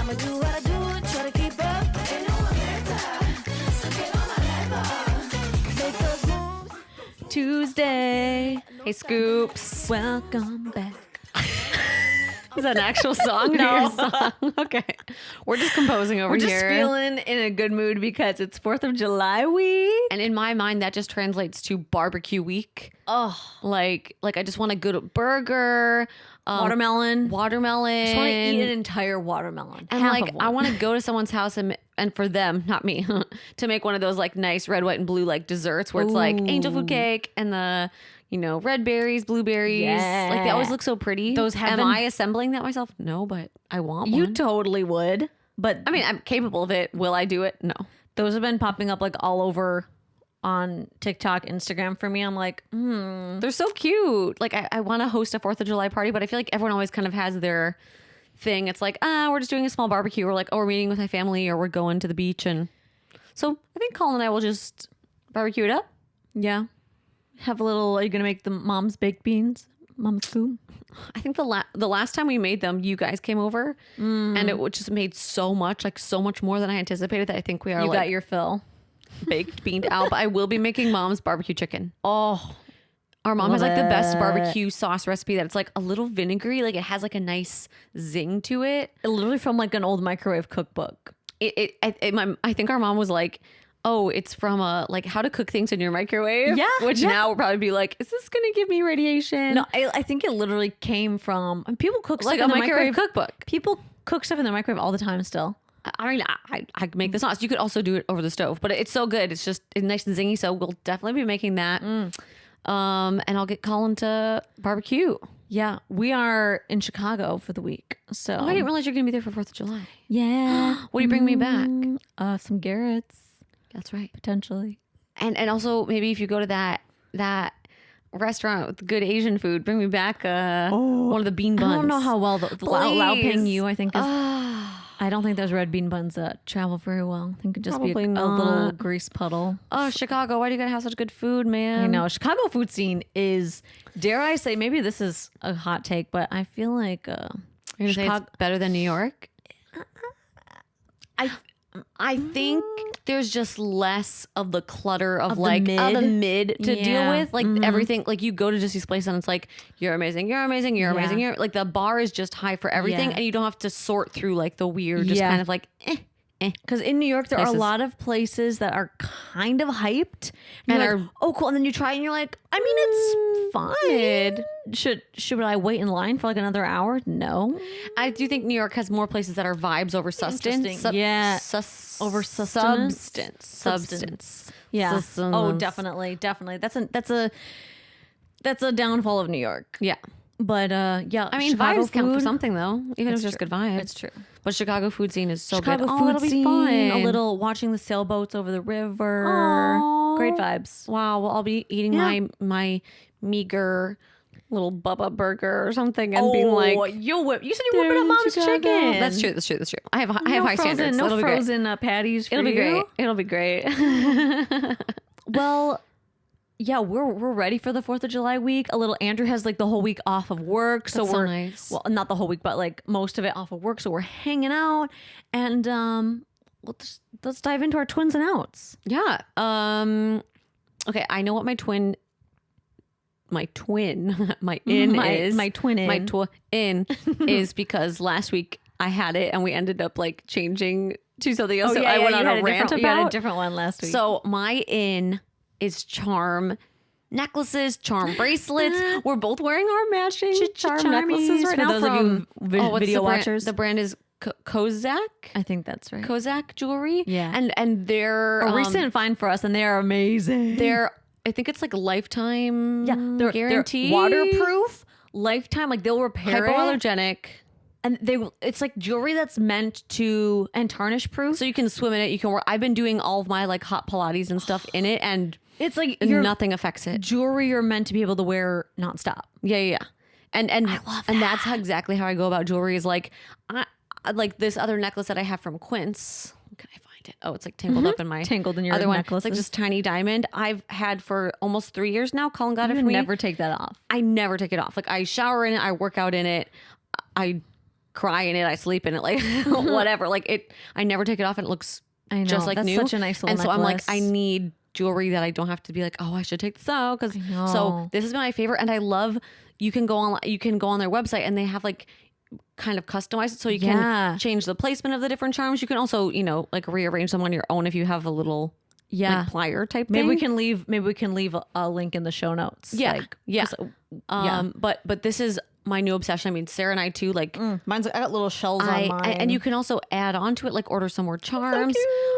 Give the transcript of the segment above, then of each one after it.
I'ma do what I do, try to keep up. Ain't no one better, so get on my level. Make those moves. Tuesday. Hey, Scoops. Welcome back. Is that an actual song? Or No. your song? Okay. We're just composing over We're just here. feeling in a good mood because it's 4th of July week. And in my mind, that just translates to barbecue week. Oh, Like I just want a good burger. watermelon. Watermelon. I just want to eat an entire watermelon. And Half like, of one. I want to go to someone's house and for them, not me, to make one of those like nice red, white, and blue like desserts where it's like angel food cake and the, red berries, blueberries. Like they always look so pretty. Those have Am been- I assembling that myself? No, but I want You one. totally would. But I mean, I'm capable of it. Will I do it? No. those have been popping up like all over on TikTok, Instagram for me. I'm like, They're so cute. Like I want to host a 4th of July party, but I feel like everyone always kind of has their thing. It's like, we're just doing a small barbecue. Or like, we're meeting with my family or we're going to the beach. And so I think Colin and I will just barbecue it up. yeah. Have a little, are you going to make the mom's baked beans? Mom's food? I think the last time we made them, you guys came over and it just made so much more than I anticipated that I think we are You like got your fill. baked beaned out. But I will be making mom's barbecue chicken. Oh, Our mom has like the best it. barbecue sauce recipe that it's like a little vinegary. Like it has like a nice zing to it. literally from like an old microwave cookbook. I think our mom was like, oh, it's from like how to cook things in your microwave. Yeah, Which yeah. now will probably be like, is this going to give me radiation? No, I think it literally came from, and people cook Like stuff a in the microwave microwave. cookbook. People cook stuff in the microwave all the time still. I mean, I could make the sauce. You could also do it over the stove, but it's so good. It's nice and zingy. So we'll definitely be making that. And I'll get Colin to barbecue. Yeah, we are in Chicago for the week. So Oh, I didn't realize you're going to be there for 4th of July. yeah. What do you bring me back? Some Garrett's That's right. potentially. And also maybe if you go to that restaurant with good Asian food, bring me back one of the bean buns. I don't know how well the Lao Ping Please. Yu, I think, is. I don't think those red bean buns travel very well. I think it'd just be Probably a not. little grease puddle. Oh, Chicago, why do you gotta have such good food, man? I know. Chicago food scene is, dare I say, maybe this is a hot take, but I feel like You're gonna say it's better than New York? I think there's just less of the clutter of the like mid. the mid to deal Yeah. with. Like everything, like you go to just these places and it's like, you're amazing, you're amazing, you're amazing. You're like the bar is just high for everything Yeah. and you don't have to sort through like the weird, just Yeah. kind of like, because in New York there are a Places. lot of places that are kind of hyped And you're are- like, oh cool, and then you try and you're like, I mean, it's fine. Should I wait in line for like another hour? No. I do think New York has more places that are vibes over sustenance. Interesting. Yeah. Over sustenance? Substance. Yeah. Sustenance. Oh, definitely. That's a downfall of New York. Yeah. But yeah, I mean, Chicago vibes count for food- something though, even if it's just true. good vibes. It's true. But Chicago food scene is so Chicago good. Oh, food it'll be scene, fun. a little watching the sailboats over the river. Aw. Great vibes. Wow. Well, I'll be eating Yeah. my meager little Bubba burger or something and being like, you'll whip. You said you're whipping up mom's Chicago. chicken. That's true. That's true. That's true. I have No high frozen, standards. No It'll be great. frozen patties. For It'll be you. great. It'll be great. Well, yeah, we're ready for the 4th of July week. A little Andrew has like the whole week off of work, so That's so we're nice. well, not the whole week, but like most of it off of work. So we're hanging out, and let's dive into our twins and outs. Yeah. Okay. I know what my twin is because last week I had it and we ended up like changing to something else. So I went on a rant about. You had a different one last week. So my in is charm necklaces, charm bracelets. We're both wearing our matching charm necklaces right for now. those of you what's video the brand? watchers. The brand is Kozak. I think that's right. Kozak jewelry. Yeah. And they're A recent find for us, and they are amazing. I think it's like lifetime they're guarantee. waterproof, lifetime. Like they'll repair it. Hypoallergenic. And it's like jewelry that's meant to, and tarnish proof. So you can swim in it. You can work. I've been doing all of my like hot Pilates and stuff in it, and it's like nothing affects it. Jewelry you're meant to be able to wear nonstop. Yeah. And I love and that's exactly how I go about jewelry. Is like I like this other necklace that I have from Quince. Can I find it? Oh, it's like tangled up in my Tangled in your other one. It's necklaces. like this tiny diamond I've had for almost 3 years now. Colin got it You for me. never take that off. I never take it off. Like I shower in it, I work out in it. I cry in it, I sleep in it, like whatever. Like it, I never take it off, and it looks I know. just like That's new. such a nice little And so I'm like, I necklace. need jewelry that I don't have to be like, oh, I should take this out, because know. so this has been my favorite, and I love you can go on their website and they have like kind of customized it so you Yeah. can change the placement of the different charms. You can also, like rearrange them on your own if you have a little like plier type Maybe thing. we can leave a link in the show notes. Yeah. Like, Yeah. 'cause, But this is my new obsession. I mean, Sarah and I too, like mine's I got little shells on mine. and you can also add on to it, like order some more charms.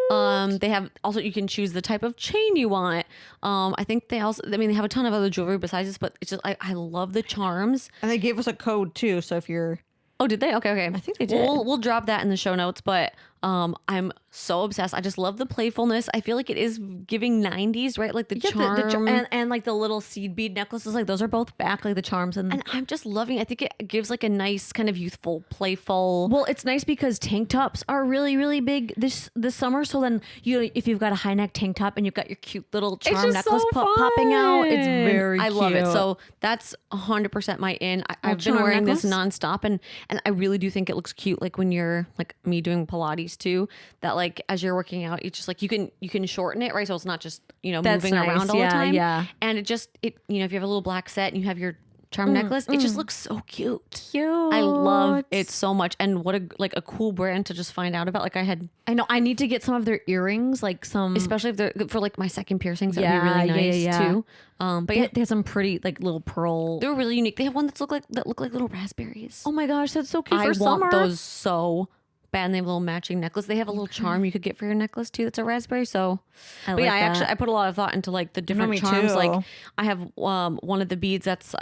They have also, you can choose the type of chain you want. I think they have a ton of other jewelry besides this, but it's just, I love the charms. and they gave us a code too. So if you're Oh, did they? Okay. I think they did. We'll drop that in the show notes, but I'm so obsessed. I just love the playfulness. I feel like it is giving 90s, right? Like the charm. and like the little seed bead necklaces, like those are both back, like the charms And I'm just loving, I think it gives like a nice kind of youthful, playful. well, it's nice because tank tops are really, really big this summer. So then if you've got a high neck tank top and you've got your cute little charm just necklace so popping out, it's fun. very I cute. love it. So that's 100% my in. I've been charm wearing necklace? this nonstop, and I really do think it looks cute. Like when you're like me doing Pilates too, that like as you're working out, it's just like you can shorten it, right? So it's not just That's moving nice. around all Yeah, the time. yeah. And it if you have a little black set and you have your charm necklace, it just looks so cute. Cute. I love it so much, and what a cool brand to just find out about. Like I know I need to get some of their earrings, like some. especially if they're for like my second piercings, that would Yeah, be really nice yeah. too. But yeah, They have some pretty like little pearl. they're really unique. They have one that look like little raspberries. Oh my gosh, that's so cute I for want summer. those so bad. And they have a little matching necklace. They have a little charm you could get for your necklace too. That's a raspberry. So, I but yeah, like that. I put a lot of thought into like the different me charms. too. Like I have one of the beads that's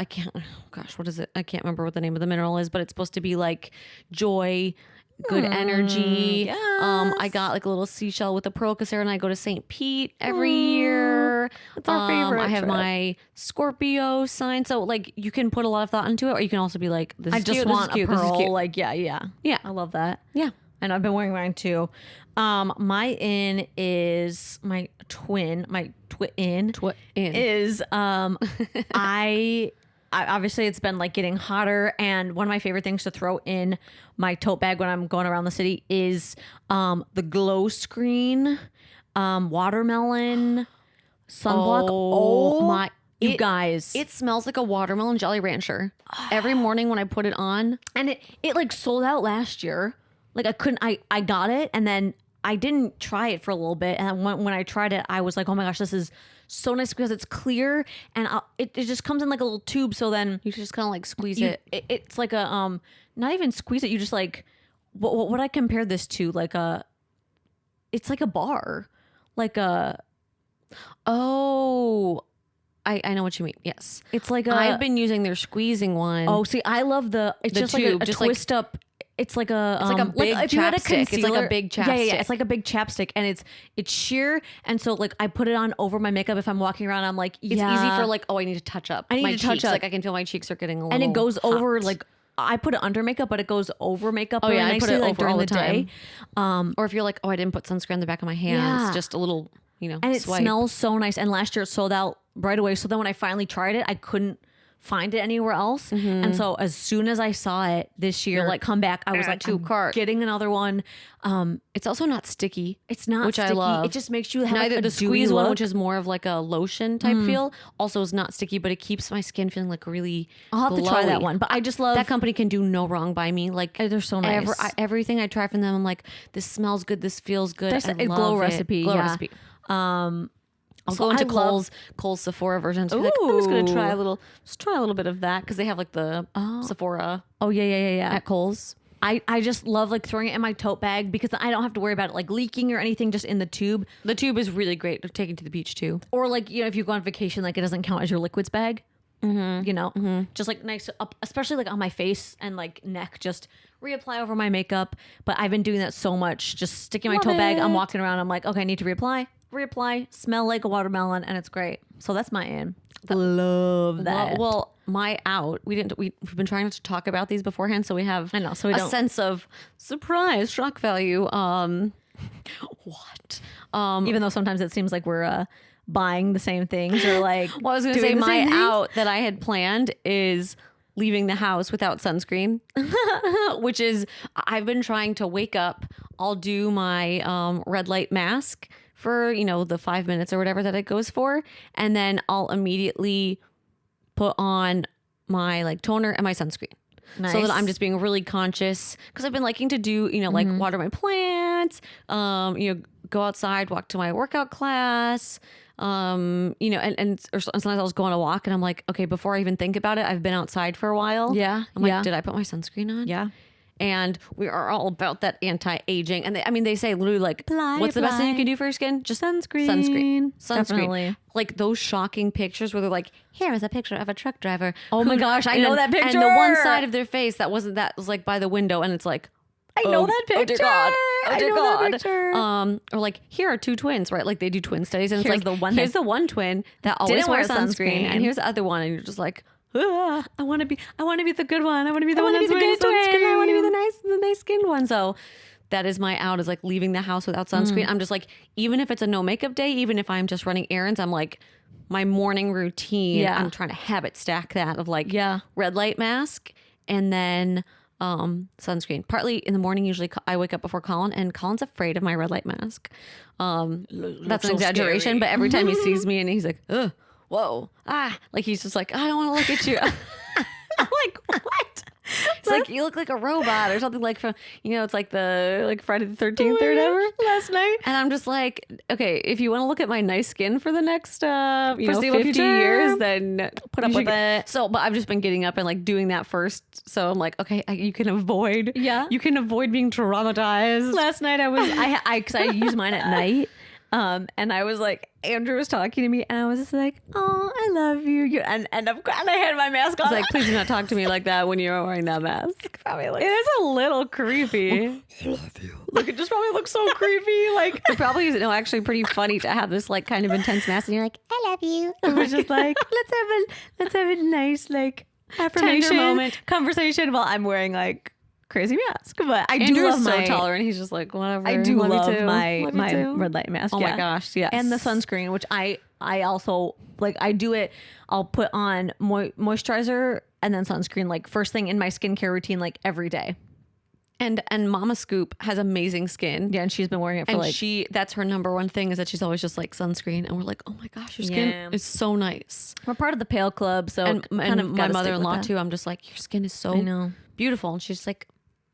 what is it? I can't remember what the name of the mineral is, but it's supposed to be like joy, good energy. I got like a little seashell with a pearl, because Sarah and I go to St. Pete every year. That's our favorite I have trip. my Scorpio sign. So like you can put a lot of thought into it, or you can also be like, this I is just cute, want this is cute, a pearl. this is cute. Like yeah. Yeah. I love that. Yeah. And I've been wearing mine too. My in is my twin. My twin is I obviously it's been like getting hotter, and one of my favorite things to throw in my tote bag when I'm going around the city is the glow screen watermelon sunblock. You guys, It smells like a watermelon Jolly Rancher. Every morning when I put it on. and it like sold out last year. Like I got it, and then I didn't try it for a little bit, and when I tried it, I was like, oh my gosh, this is so nice because it's clear, and it just comes in like a little tube. So then You just kind of like squeeze it. it's like a not even squeeze it. You just like what would I compare this to? It's like a bar, like a Oh, I know what you mean. Yes. it's like a. I've been using their squeezing one. Oh, see, I love it's The just tube, like a just like- twist up. It's like a like a big if you had a chapstick. It's like a concealer- big Yeah, chapstick. it's like a big chapstick, and it's sheer, and so like I put it on over my makeup if I'm walking around. I'm like, It's yeah. easy for like, oh, I need to touch up. I need my to touch cheeks. up. Like I can feel my cheeks are getting a little and it goes hot. over like I put it under makeup, but it goes over makeup. Oh really yeah, I put nicely, it like, over during all the the time. day. Or if you're like, oh, I didn't put sunscreen on the back of my hands, Yeah. just a little, And it swipe. smells so nice. And last year it sold out right away. So then when I finally tried it, I couldn't find it anywhere else. And so as soon as I saw it this year, like come back, I was add like, to I'm cart. getting another one. It's also not sticky. It's not which sticky. I love. It just makes you have Neither like, a the dewy squeeze one, look. which is more of like a lotion type feel, also is not sticky, but it keeps my skin feeling like really. I'll have to try that glowy. one. But I just love That company can do no wrong by me. Like They're so nice. Everything I try from them, I'm like, this smells good. This feels good. There's I a love glow it. recipe, Glow yeah. recipe. I'll So go into I love- Kohl's Sephora version. To be like, I'm just gonna try Ooh. just try a little bit of that, because they have like the Sephora Oh yeah. at Kohl's. I just love like throwing it in my tote bag because I don't have to worry about it like leaking or anything, just in the tube. The tube is really great to take to the beach too. Or like, if you go on vacation, like it doesn't count as your liquids bag. Just like nice up, especially like on my face and like neck, just reapply over my makeup. But I've been doing that so much, just sticking my Love tote bag. I'm it. walking around. I'm like, okay, I need to reapply, smell like a watermelon, and it's great. So that's my in. Love that. Well, my out. We've been trying to talk about these beforehand, so we have I know, so we a don't- sense of surprise, shock value. What? Even though sometimes it seems like we're buying the same things or like. Well, I was going to say doing the my same things. out that I had planned is leaving the house without sunscreen, which is I've been trying to wake up. I'll do my red light mask for, the 5 minutes or whatever that it goes for. And then I'll immediately put on my like toner and my sunscreen. Nice. So that I'm just being really conscious because I've been liking to do, like water my plants, go outside, walk to my workout class, and or sometimes I'll just go on a walk and I'm like, okay, before I even think about it, I've been outside for a while. Yeah. I'm like, did I put my sunscreen on? Yeah. And we are all about that anti-aging. And they say literally like, what's the best thing you can do for your skin? Just sunscreen. Definitely. Like those shocking pictures where they're like, here is a picture of a truck driver. Oh my gosh, I know that picture. And the one side of their face that was like by the window, and it's like, I know that picture. Oh dear God. Oh dear God. That picture. Or like, here are two twins, right? Like they do twin studies, and Here's it's like, the one here's the one twin that always didn't wear wears sunscreen, sunscreen. and here's the other one, and you're just like, I want to be the good one. I want to be the one wanna that's be the wearing good twin. sunscreen. I want to be the nice skinned one. So that is my out, is like leaving the house without sunscreen. I'm just like, even if it's a no makeup day, even if I'm just running errands, I'm like, my morning routine, Yeah. I'm trying to habit stack that of like Yeah. red light mask and then sunscreen. Partly in the morning, usually I wake up before Colin, and Colin's afraid of my red light mask. That's an exaggeration, but every time he sees me and he's like, ugh, whoa, like he's just like, I don't want to look at you. I'm like, what? It's like, you look like a robot or something, like from, it's like the Friday the 13th or whatever last night. And I'm just like, okay, if you want to look at my nice skin for the next, Foreseeable 50 future, years, then put up you with should- it. So, but I've just been getting up and like doing that first. So I'm like, okay, you can avoid being traumatized. Last night because I use mine at night. And I was like, Andrew was talking to me, and I was just like, "Oh, I love you." And I had my mask on. I was like, please do not talk to me like that when you're wearing that mask. It is a little creepy. I love you. Look, it just probably looks so creepy. Like, It probably is actually pretty funny to have this like kind of intense mask, and you're like, I love you. it was just like, let's have a nice like affirmation moment conversation while I'm wearing like crazy mask. But I do Andrew's love so my tolerant. He's just like, whatever. I do love me love too. my Love you too. red light mask. Oh my gosh, yes. And the sunscreen, which I also like. I do it. I'll put on moisturizer and then sunscreen like first thing in my skincare routine, like every day. And Mama Scoop has amazing skin. Yeah, and she's been wearing it for And like. that's her number one thing, is that she's always just like sunscreen, and we're like, oh my gosh, your skin Yeah. is so nice. We're part of the Pale Club, so And kind of my gotta stick mother-in-law with that. too. I'm just like, your skin is so I know. beautiful, and she's like,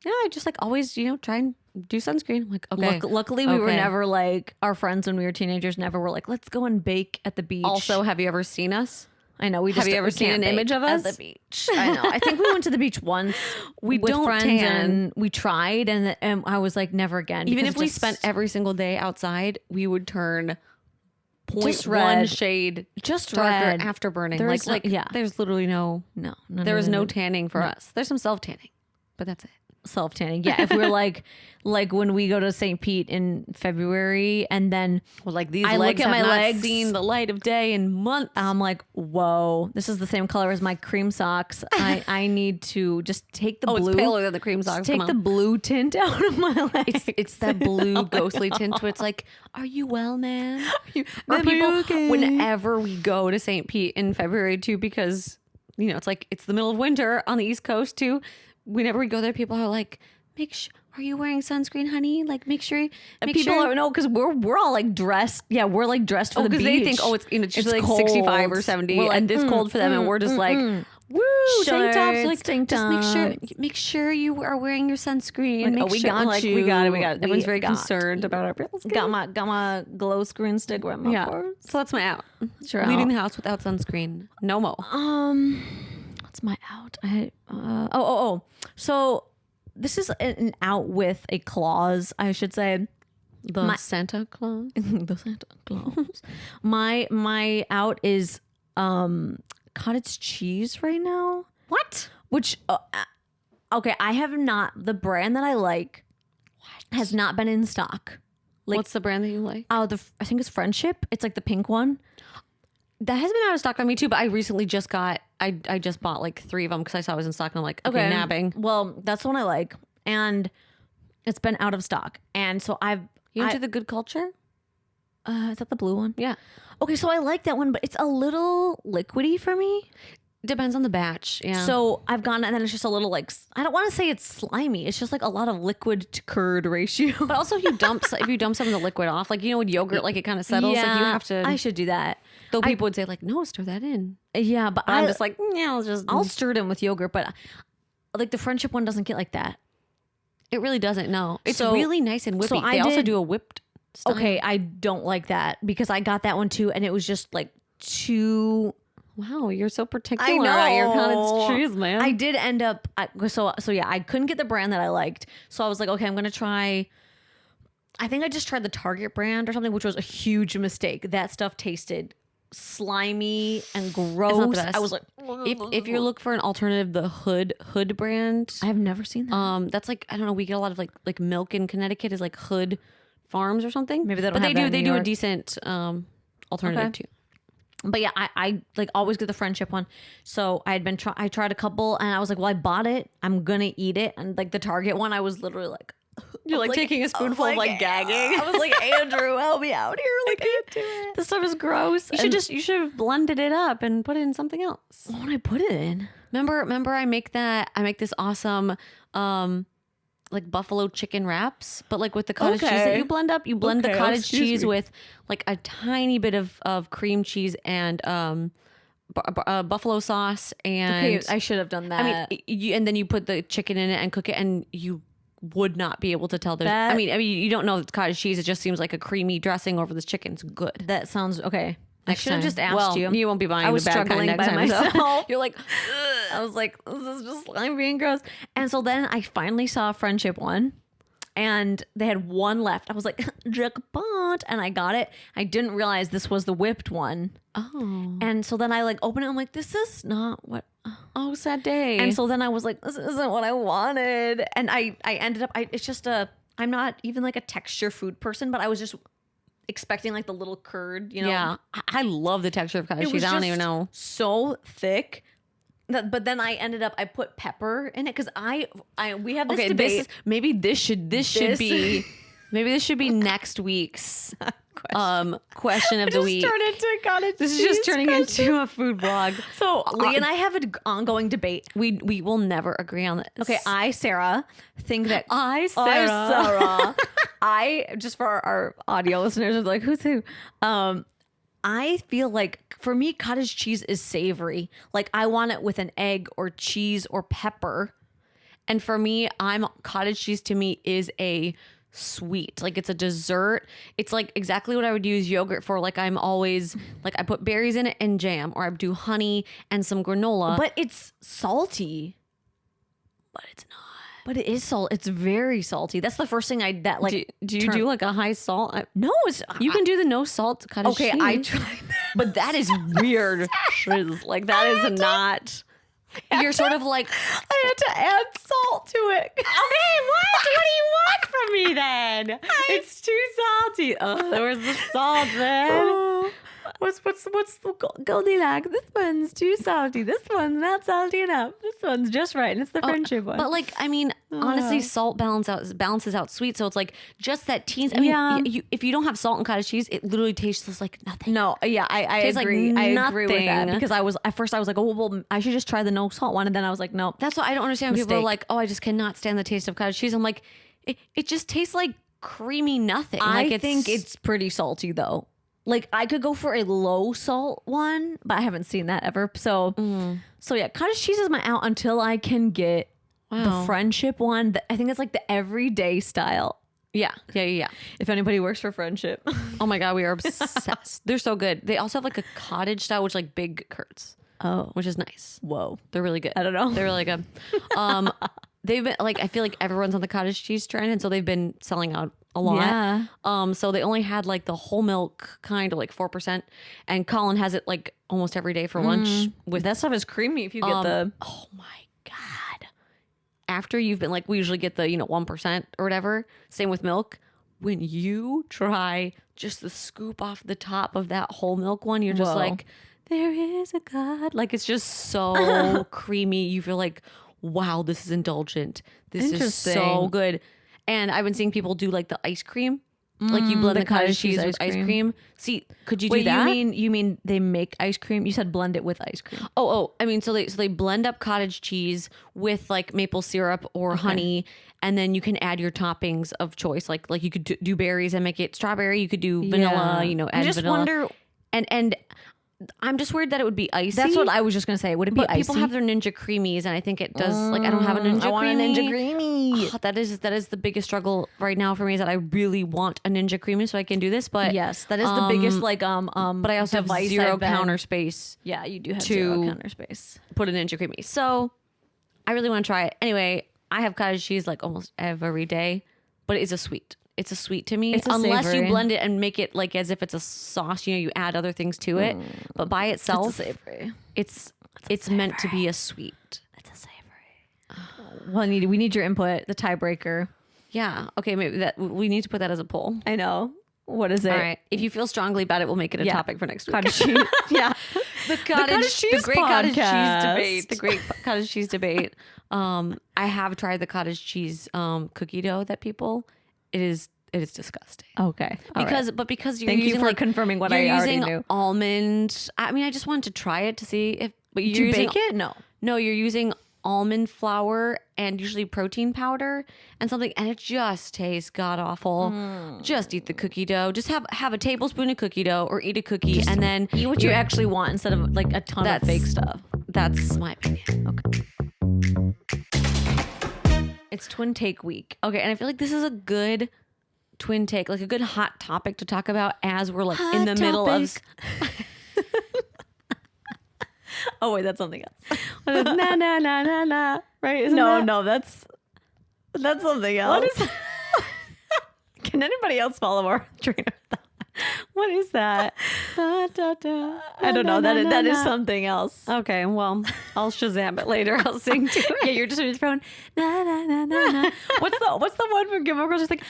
yeah, I just like always try and do sunscreen. I'm like, okay. Luckily, we were Okay. never like our friends when we were teenagers. Never were like, let's go and bake at the beach. Also, have you ever seen us? I know we Have just you ever we seen can't an image bake of at us? the beach? I know. I think we went to the beach once. We with don't friends, tan. and we tried, and I was like, never again. Even because if we just- spent every single day outside, we would turn Just 0.1 red. shade just darker red. after burning. There Like, is no- yeah. there's literally no there is no tanning for us. There's some self tanning, but that's it. self tanning. Yeah, if we're like when we go to St. Pete in February, and then Well, like these I legs look at have my not legs. seen the light of day in months. I'm like, whoa, this is the same color as my cream socks. I need to just take the oh, blue. it's paler than the cream just socks. take Come the on. blue tint out of my legs. It's that blue ghostly tint to it. It's like, are you well, man? Or Are you people, okay? whenever we go to St. Pete in February too, because it's like it's the middle of winter on the East Coast too. Whenever we go there, people are like, are you wearing sunscreen, honey? Like, make sure. People are no, because we're all like dressed. Yeah, we're like dressed for the beach. Because they think, it's usually like cold. 65 or 70, We're like, and it's cold for them, and we're just like, woo, tank tops. Like, tank just make sure you are wearing your sunscreen. Like, make oh, we sure, got like, you. we got it. Everyone's very got concerned about our real skin. got my glow screen stick right my Yeah. parts. So that's my out. Sure. Leaving the house without sunscreen. No mo. What's my out? So this is an out with a clause, I should say. The Santa Claus. The Santa Claus. My out is cottage cheese right now. What? Which okay, I have not, the brand that I like has not been in stock. Like, What's the brand that you like? I think it's Friendship. It's like the pink one. That has been out of stock on me too, but I recently just got, I just bought like 3 of them because I saw it was in stock, and I'm like, okay, nabbing. Well, that's the one I like, and it's been out of stock, and so You into the Good Culture? is that the blue one? Yeah. Okay, so I like that one, but it's a little liquidy for me. Depends on the batch. Yeah. So I've gone, and then it's just a little like, I don't want to say it's slimy. It's just like a lot of liquid to curd ratio. but also if you dump some of the liquid off, like, with yogurt, like it kind of settles. Like you have to. I should do that. Though people would say like, no, stir that in. Yeah, but I'm just like, yeah, I'll stir it in with yogurt, but like the friendship one doesn't get like that. It really doesn't. No, it's So- really nice and whippy. so I they also did- do a whipped style. Okay, I don't like that because I got that one too, and it was just like too. Wow, you're so particular I know. about your cottage cheese, man. I did end up so yeah, I couldn't get the brand that I liked. So I was like, okay, I'm gonna try. I think I just tried the Target brand or something, which was a huge mistake. That stuff tasted slimy and gross. best. I was like, if you look for an alternative, the Hood brand. I've never seen that. That's like, I don't know. We get a lot of like milk in Connecticut is like Hood Farms or something. Maybe they don't but have they that in do. They New do a York. decent alternative Okay. too. But yeah, I like always get the friendship one. So I had been I tried a couple, and I was like, well, I bought it. I'm gonna eat it. And like the Target one, I was literally like, You're like taking a spoonful of like gagging. I was like, Andrew, help me out here. Like, I can't do it. This stuff is gross. You should have blended it up and put it in something else. What would I put it in? Remember I make this awesome like buffalo chicken wraps, but like with the cottage cheese that you blend up. You blend the Okay, cottage excuse cheese me. with like a tiny bit of cream cheese and buffalo sauce and Okay, I should have done that. I mean, and then you put the chicken in it and cook it, and you would not be able to tell. That- I mean, you don't know it's cottage cheese. It just seems like a creamy dressing over this chicken. It's good. that sounds okay. I Next should have time. just asked well, you. You won't be buying I was the bad kind struggling next by time. so myself. You're like, I was like, this is just slimy and gross. And so then I finally saw a friendship one, and they had one left. I was like, jackpot, and I got it. I didn't realize this was the whipped one. oh, And so then I like open it. I'm like, this is not what. oh, sad day. And so then I was like, this isn't what I wanted. And I ended up. It's just I'm not even like a texture food person, but I was just expecting like the little curd. yeah, I love the texture of cottage cheese. I don't even know. So thick. But then I ended up. I put pepper in it because we have this Okay, debate. this should be maybe this should be next week's question of the week. Turned into a cottage This is just turning into a food blog. So Lee and I have an ongoing debate. We will never agree on this. Okay, I, Sarah, think that Sarah. I just for our audio listeners are like, who's who? I feel like for me, cottage cheese is savory. Like I want it with an egg or cheese or pepper. And for me, cottage cheese to me is a sweet. Like it's a dessert. It's like exactly what I would use yogurt for. Like I'm always like I put berries in it and jam, or I do honey and some granola. But it's salty. But it's not. But it is salt. It's very salty. That's the first thing Do you do like a high salt? No, it's You can do the no salt cottage cheese. okay. I tried. But that is weird. Like that is not. You're sort of like, I had to add salt to it. okay, what do you want from me then? It's too salty. Oh, there was the salt, man. Oh, what's the Goldilocks? This one's too salty. This one's not salty enough. This one's just right, and it's the friendship one. But like, I mean, honestly, salt balances out sweet. So it's like just that teens. I mean, Yeah. if you don't have salt in cottage cheese, it literally tastes like nothing. no, yeah, I Tastes like agree. I agree with that nothing. because I was at first I was like, oh well, I should just try the no salt one, and then I was like, no, That's what I don't understand. When people are Mistake. like, oh, I just cannot stand the taste of cottage cheese. I'm like, it just tastes like creamy nothing. I Like think it's pretty salty though. Like I could go for a low salt one, but I haven't seen that ever. So, so yeah, cottage cheese is my out until I can get the friendship one. I think it's like the everyday style. yeah. If anybody works for friendship, Oh my god, we are obsessed. They're so good. They also have like a cottage style, which like big curds, oh, which is nice. whoa, They're really good. I don't know. They're really good. They've been like, I feel like everyone's on the cottage cheese trend, and so they've been selling out a lot. Yeah. So they only had like the whole milk kind of like 4%, and Colin has it like almost every day for lunch. With that stuff is creamy if you get the. oh my god! After you've been like, we usually get the 1% or whatever. Same with milk. When you try just the scoop off the top of that whole milk one, you're just Whoa. like, there is a God. Like it's just so creamy. You feel like, wow, this is indulgent. This is so Interesting. good. And I've been seeing people do like the ice cream Like you blend the the cottage cheese ice with ice cream. cream. See, could you do Wait, that? you mean they make ice cream? You said blend it with ice cream. I mean, so they blend up cottage cheese with like maple syrup or honey, and then you can add your toppings of choice. Like you could do berries and make it strawberry. You could do vanilla. Yeah. Add I just vanilla. wonder. And I'm just worried that it would be icy. That's what I was just gonna say. Would it be But icy? people have their ninja creamies, and I think it does. Like I don't have a ninja. I want a creamy. Ninja Creamy. Oh, that is the biggest struggle right now for me is that I really want a ninja creamy so I can do this. But Yes, that is the biggest but I also have device zero I've been- counter space Yeah, you do have to- zero counter space. put a ninja creamy. So I really want to try it. Anyway, I have cottage cheese like almost every day, but it is a sweet. It's a sweet to me. It's a Unless you savory. blend it and make it like as if it's a sauce, you add other things to it. But by itself, Savory. it's meant to be a sweet. It's a savory. Well, we need your input. The tiebreaker. Yeah. Okay, maybe that we need to put that as a poll. I know. What is it? All right. If you feel strongly about it, we'll make it a topic for next week. Cottage cheese. Yeah. The cottage cheese great cottage cheese podcast. debate. The great cottage cheese debate. I have tried the cottage cheese cookie dough that people. It is disgusting. Okay. All right. Because you're Thank you using for confirming what you're I already using knew. almond. I mean, I just wanted to try it to see if. But you're Do you using, bake it? No. No, you're using almond flour and usually protein powder and something, and it just tastes god awful. Just eat the cookie dough. Just have a tablespoon of cookie dough or eat a cookie, and then Eat what you actually want instead of like a ton of fake stuff. That's my opinion. Okay. It's Twin Take Week. Okay, and I feel like this is a good twin take, like a good hot topic to talk about as we're like in the middle of. Oh wait, that's something else. na na na na na. Right? Isn't No, that? no, that's something else. What is? Can anybody else follow our train of thought? What is that? Da, da, da. I don't know. Na, na, That is na. something else. Okay, well, I'll Shazam it later. I'll sing to it. Yeah, you're just on your phone. Na, na, na, na, na. What's the one from Gilmore Girls? Just like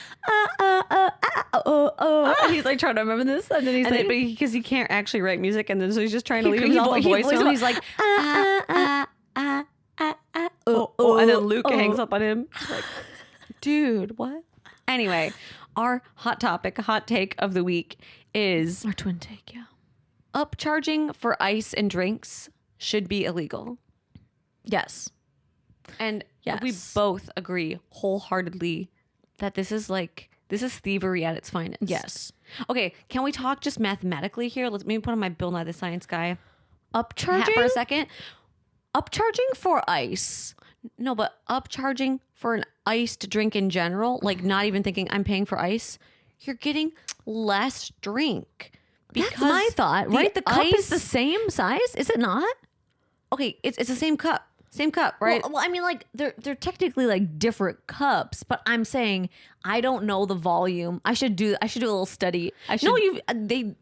oh. And he's like trying to remember this, and then he's And like, then, because he can't actually write music, and then so he's just trying to leave he himself a vo- he voice. voice- And he's like, and then Luke hangs up on him. He's like, dude, what? Anyway, our hot take of the week is our twin take. Yeah. upcharging for ice and drinks should be illegal. Yes. And Yes. we both agree wholeheartedly that this is thievery at its finest. Yes. Okay, can we talk just mathematically here? Let's maybe put on my Bill Nye the Science Guy hat Upcharging for a second. Upcharging for ice. No, but upcharging for an iced drink in general, like not even thinking I'm paying for ice, you're getting less drink. That's my thought, right? The cup is the same size, is it not? Okay, it's the same cup. Same cup, right? Well, I mean, like they're technically like different cups, but I'm saying I don't know the volume. I should do a little study. No,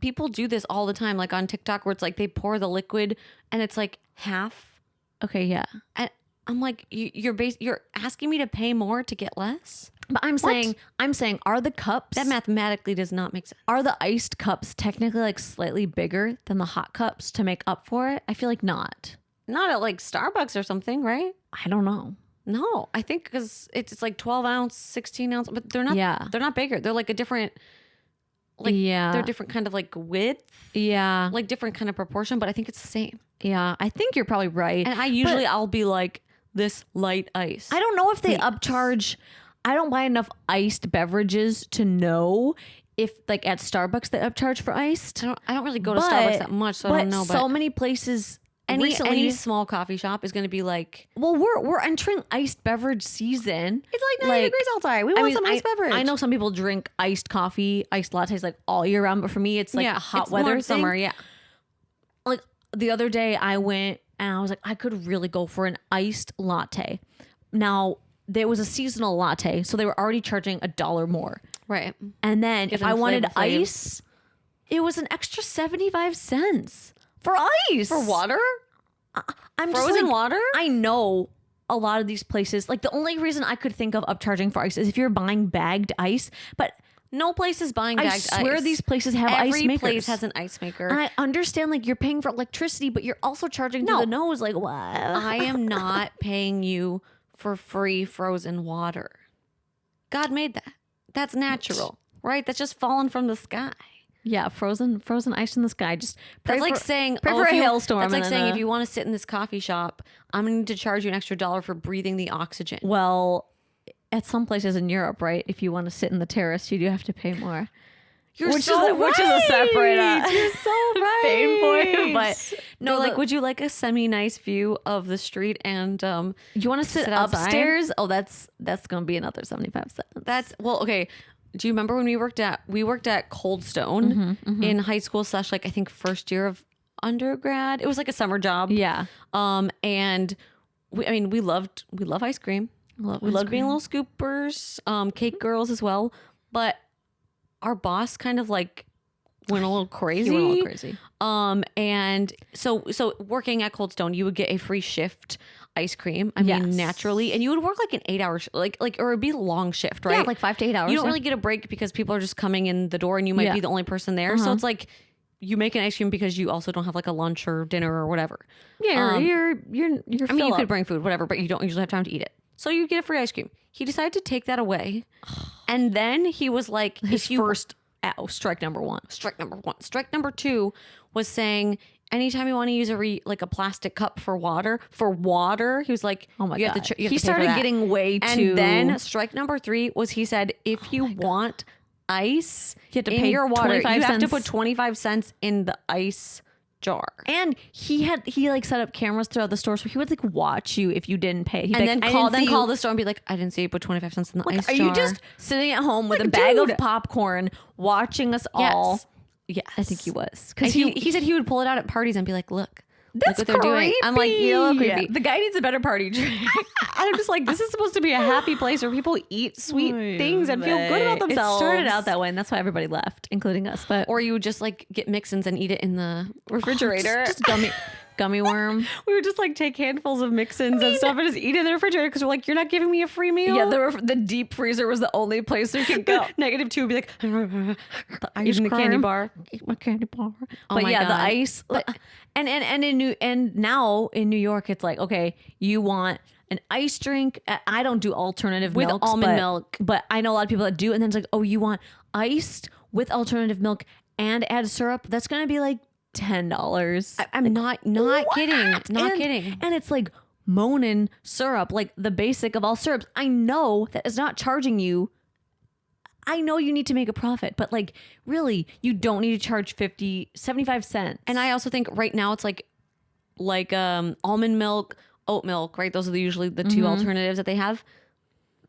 people do this all the time, like on TikTok, where it's like they pour the liquid and it's like half. Okay, yeah. And I'm like, you're asking me to pay more to get less? But I'm saying are the cups That mathematically does not make sense. are the iced cups technically like slightly bigger than the hot cups to make up for it? I feel like not. Not at like Starbucks or something, right? I don't know. No, I think because it's like 12 ounce, 16 ounce, but they're not. Yeah. They're not bigger. They're like a different. Yeah. They're different kind of like width, Yeah. like different kind of proportion, but I think it's the same. Yeah. I think you're probably right. And I'll be like this light ice. I don't know if they upcharge. I don't buy enough iced beverages to know if like at Starbucks they upcharge for iced. I don't really go to Starbucks that much, so I don't know. But so many places. Recently, any small coffee shop is going to be like, well, we're entering iced beverage season. it's like 90 degrees outside. We want some iced beverage. I know some people drink iced coffee, iced lattes like all year round, but for me, it's like a hot it's weather more thing. summer. Yeah. Like the other day, I went and I was like, I could really go for an iced latte. Now there was a seasonal latte, so they were already charging $1 more. Right. And then if them I wanted flavor. ice, it was an extra 75 cents for ice. For water? I'm Frozen just like, water? I know a lot of these places, like the only reason I could think of upcharging for ice is if you're buying bagged ice, but No place is buying I bagged swear ice. these places have ice Every makers. place has an ice maker. And I understand like you're paying for electricity, but you're also charging through No. the nose. Like what? I am not paying you for free frozen water. God made that. That's natural. Right? That's just fallen from the sky. Yeah, frozen ice in the sky. Just That's like saying, pray for a hailstorm. That's like and saying, then if you want to sit in this coffee shop, I'm going to need to charge you an extra $1 for breathing the oxygen. well, at some places in Europe, right? If you want to sit in the terrace, you do have to pay more. You're which so is a separate. You're so right. pain point. But No, no, like, would you like a semi-nice view of the street and you want to sit outside? upstairs? Oh, that's gonna be another 75 cents. That's well, okay. Do you remember when we worked at Cold Stone in high school / like I think first year of undergrad? It was like a summer job. Yeah. And we love ice cream. We loved being little scoopers, cake girls as well. But our boss kind of like went a little crazy. He went a little crazy. And so working at Cold Stone, you would get a free shift ice cream. I mean, Yes. naturally, and you would work like an 8-hour, like, or it'd be a long shift, right? Yeah, like 5 to 8 hours. You don't yeah. really get a break because people are just coming in the door, and you might Yeah. be the only person there. So it's like you make an ice cream because you also don't have like a lunch or dinner or whatever. Yeah, you're I mean, you could bring food, whatever, but you don't usually have time to eat it. So you get a free ice cream. He decided to take that away, and then he was like, his first strike number one. Strike number 1. Strike number 2 was saying anytime you want to use a plastic cup for water, he was like, Oh my you god, have to, you have he to pay for started that. getting way And too. then strike number 3 was he said, if you want ice You have to in pay your water, you 25 have to cents. put 25 cents in the ice jar. And he like set up cameras throughout the store, so he would like watch you if you didn't pay. He'd And be then like, call the store and be like, I didn't see you put 25 cents in the ice Are jar. you just sitting at home with Like, a bag dude. of popcorn, watching us all? Yes. Yes. I think he was Because because he said he would pull it out at parties and be like, look. That's look what they're doing. I'm like, you're a little creepy. The guy needs a better party drink. I'm just like, this is supposed to be a happy place where people eat sweet things and feel good about themselves. It started out that way, and that's why everybody left, including us. But Or you would just like get mix-ins and eat it in the refrigerator. just gummy worm. We would just like take handfuls of mix-ins and stuff and just eat it in the refrigerator because we're like, you're not giving me a free meal. Yeah, the deep freezer was the only place we could go. -2 would be like, The eating the candy bar. Eat my candy bar. Oh But my yeah, the God. ice. And now in New York, it's like, okay, you want an ice drink. I don't do alternative With milks, almond but- milk. but I know a lot of people that do. And then it's like, oh, you want iced with alternative milk and add syrup? That's gonna be like $10. I'm not kidding. Not kidding. And it's like Monin syrup, like the basic of all syrups. I know that is not charging you. I know you need to make a profit, but like really, you don't need to charge 75 cents. And I also think right now it's like almond milk, oat milk, right? Those are usually the two alternatives that they have.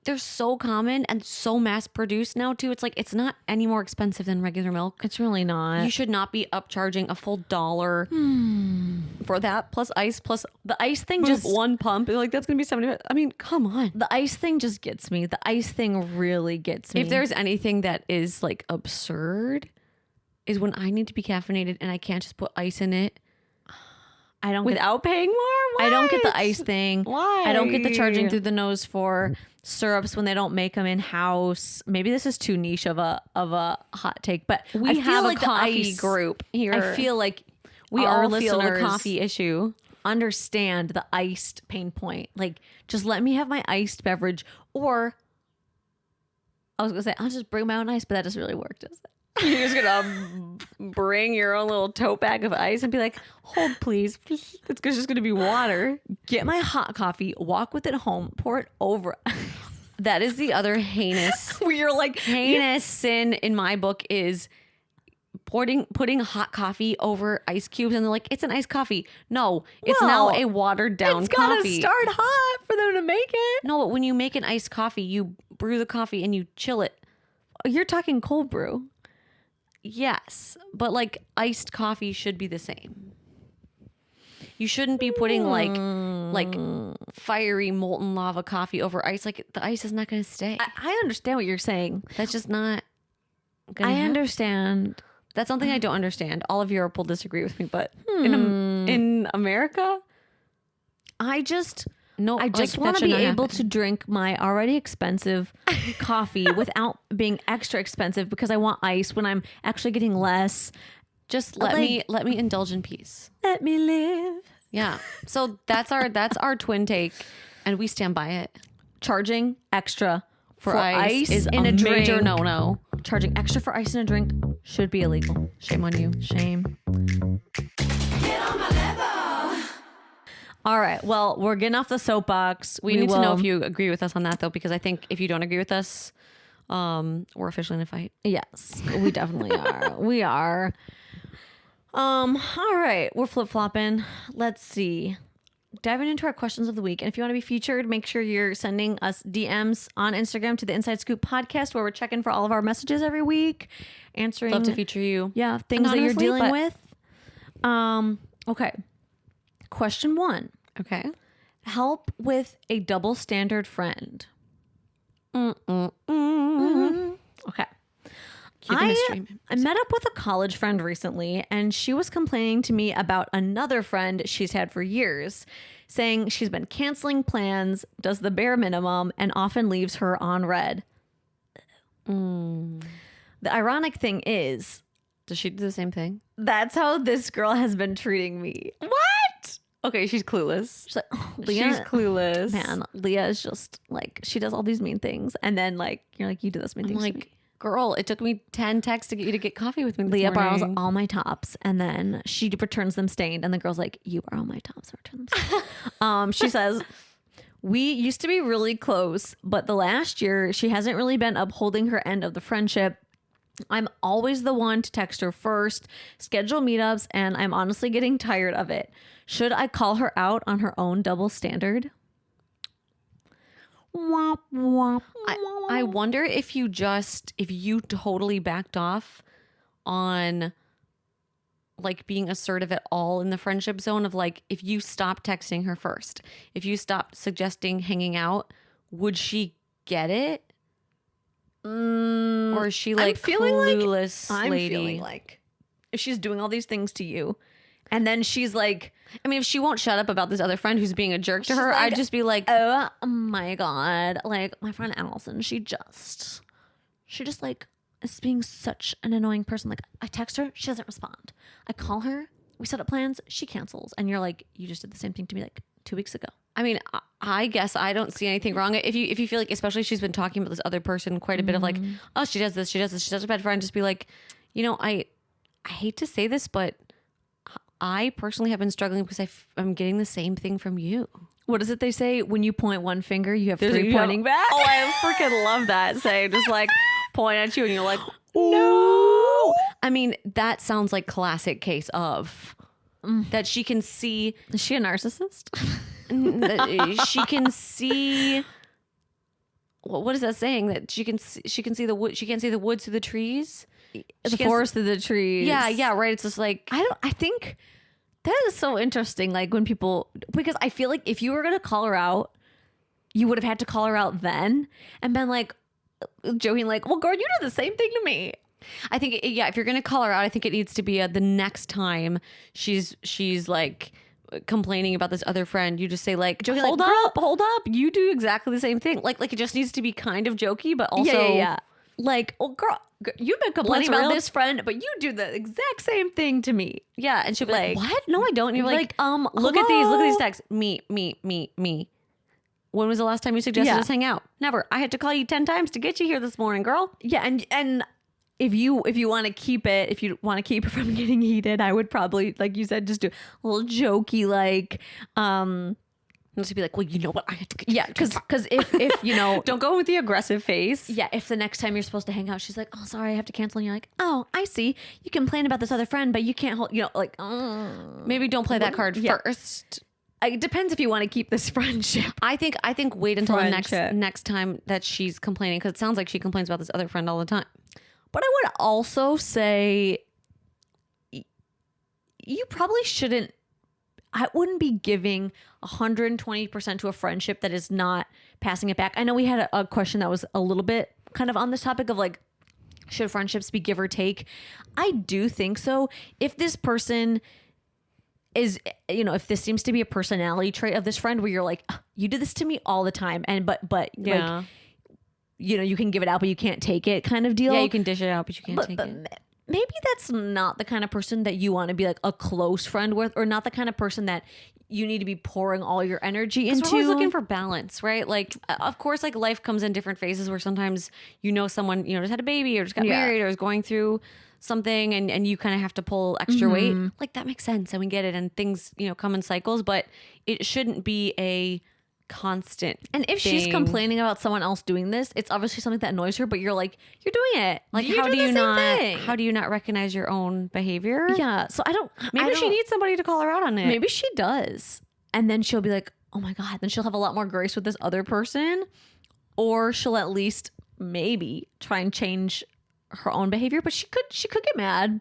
They're so common and so mass produced now too. It's like it's not any more expensive than regular milk. It's really not. You should not be upcharging a full $1 for that plus ice plus The ice thing just just one pump. You're like that's gonna be 70. I mean, come on. the ice thing just gets me. The ice thing really gets me. If there's anything that is like absurd, is when I need to be caffeinated and I can't just put ice in it I don't without paying more. I don't get the What? ice thing. Why? I don't get the charging through the nose for syrups when they don't make them in house. Maybe this is too niche of a hot take, but We I have feel like a coffee ice group here. I feel like We our all feel the listeners coffee issue. understand the iced pain point. Like, just let me have my iced beverage, or I was gonna say I'll just bring my own ice, but that doesn't really work, does it? You're just gonna bring your own little tote bag of ice and be like, hold please. It's just gonna be water. Get my hot coffee, walk with it home, pour it over. That is the other heinous We're like heinous sin in my book is putting hot coffee over ice cubes, and they're like, it's an iced coffee. No, it's now Well, a watered down it's gotta coffee. start hot for them to make it. No, but when you make an iced coffee, you brew the coffee and you chill it. You're talking cold brew. Yes, but like iced coffee should be the same. You shouldn't be putting like fiery molten lava coffee over ice. Like the ice is not going to stay. I understand what you're saying. That's just not gonna I happen. understand. That's something I don't understand. All of Europe will disagree with me, but in America, I just no. I just like, want that to should be not able happen. to drink my already expensive coffee without being extra expensive because I want ice when I'm actually getting less. Just let me indulge in peace. Let me live. Yeah. So that's our twin take, and we stand by it. Charging extra For ice is in a a major drink. no. Charging extra for ice in a drink should be illegal. Shame on you. Shame. Get on my level. All right. Well, we're getting off the soapbox. We need to know if you agree with us on that, though, because I think if you don't agree with us, we're officially in a fight. Yes, we definitely are. We are. All right. We're flip-flopping. Let's see. Diving into our questions of the week. And if you want to be featured, make sure you're sending us DMs on Instagram to the Inside Scoop podcast, where we're checking for all of our messages every week, answering. Love to feature you. Yeah, things that you're Anonymously, dealing but- with. Okay. Question 1. Okay. Help with a double standard friend. Okay. Keeping a stream. I met up with a college friend recently, and she was complaining to me about another friend she's had for years, saying she's been canceling plans, does the bare minimum, and often leaves her on red. The ironic thing is, Does she do the same thing? that's how this girl has been treating me. What? Okay, she's clueless. She's like, oh, Leah, She's clueless. man, Leah is just like, she does all these mean things, and then like you're like, you do this mean I'm things. to like, me. girl, it took me 10 texts to get you to get coffee with me this Leah borrows morning. all my tops, and then she returns them stained, and the girl's like, you borrow my tops, I return them stained. She says, we used to be really close, but the last year she hasn't really been upholding her end of the friendship. I'm always the one to text her first, schedule meetups, and I'm honestly getting tired of it. Should I call her out on her own double standard? I wonder if you totally backed off on like being assertive at all in the friendship zone of like, if you stopped texting her first, if you stopped suggesting hanging out, would she get it? Or is she like clueless lady? I'm feeling like if she's doing all these things to you, and then she's like, I mean, if she won't shut up about this other friend who's being a jerk to She's her, like, I'd just be like, oh my God. Like my friend Allison, she just like is being such an annoying person. Like I text her, she doesn't respond. I call her, we set up plans, she cancels. And you're like, you just did the same thing to me like 2 weeks ago. I mean, I guess I don't see anything wrong. If you feel like, especially if she's been talking about this other person quite a bit of like, oh, she does this, she's such a bad friend, just be like, you know, I hate to say this, but I personally have been struggling because I'm getting the same thing from you. What is it they say? When you point one finger, you have three pointing back. Oh, I freaking love that saying. Just like point at you and you're like, no. I mean, that sounds like classic case of that she can see. Is she a narcissist? That she can see. What is that saying? That she can see the wood. She can't see the woods through the trees. The forest through the trees. Yeah, right. It's just like I think that is so interesting. Like when people, because I feel like if you were going to call her out, you would have had to call her out then and been like, joking like, well, girl, you did the same thing to me. I think, yeah, if you're going to call her out, I think it needs to be the next time she's like complaining about this other friend, you just say like, Joking, hold like, up, you do exactly the same thing. Like it just needs to be kind of jokey, but also yeah. Like, oh, girl, you've been complaining What's about real? this friend, but you do the exact same thing to me. yeah. And she'll be like, Like, what? No, I don't. And you're like, look at these texts. Me. When was the last time you suggested us hang out? Never. I had to call you 10 times to get you here this morning, girl. Yeah, and if you want to keep it, if you want to keep it from getting heated, I would probably, like you said, just do a little jokey, like, Just be like, well, you know what? I had to get you yeah, here. because if you know, Don't go with the aggressive face. yeah, if the next time you're supposed to hang out, she's like, oh, sorry, I have to cancel, and you're like, oh, I see, you complain about this other friend, but you can't hold, you know, like, Maybe don't play that card Yeah. first. it depends if you want to keep this friendship. I think wait until the Friendship. next time that she's complaining, because it sounds like she complains about this other friend all the time. But I would also say you probably shouldn't, I wouldn't be giving 120% to a friendship that is not passing it back. I know we had a question that was a little bit kind of on this topic of like, should friendships be give or take? I do think so. If this person is, you know, if this seems to be a personality trait of this friend where you're like, you do this to me all the time, and but Yeah. like, you know, you can give it out, but you can't take it kind of deal. Yeah, you can dish it out, but you can't take But it. maybe that's not the kind of person that you want to be like a close friend with, or not the kind of person that you need to be pouring all your energy into. We're always looking for balance, right? Like, of course, like life comes in different phases where sometimes someone just had a baby or just got married or is going through something, and you kind of have to pull extra weight. Like, that makes sense, and we get it, and things come in cycles, but it shouldn't be a constant. And if she's complaining about someone else doing this, it's obviously something that annoys her, but you're like, you're doing it. Like, how do you not recognize your own behavior? Yeah. So maybe she needs somebody to call her out on it. Maybe she does. And then she'll be like, oh my God. Then she'll have a lot more grace with this other person. Or she'll at least maybe try and change her own behavior. But she could get mad.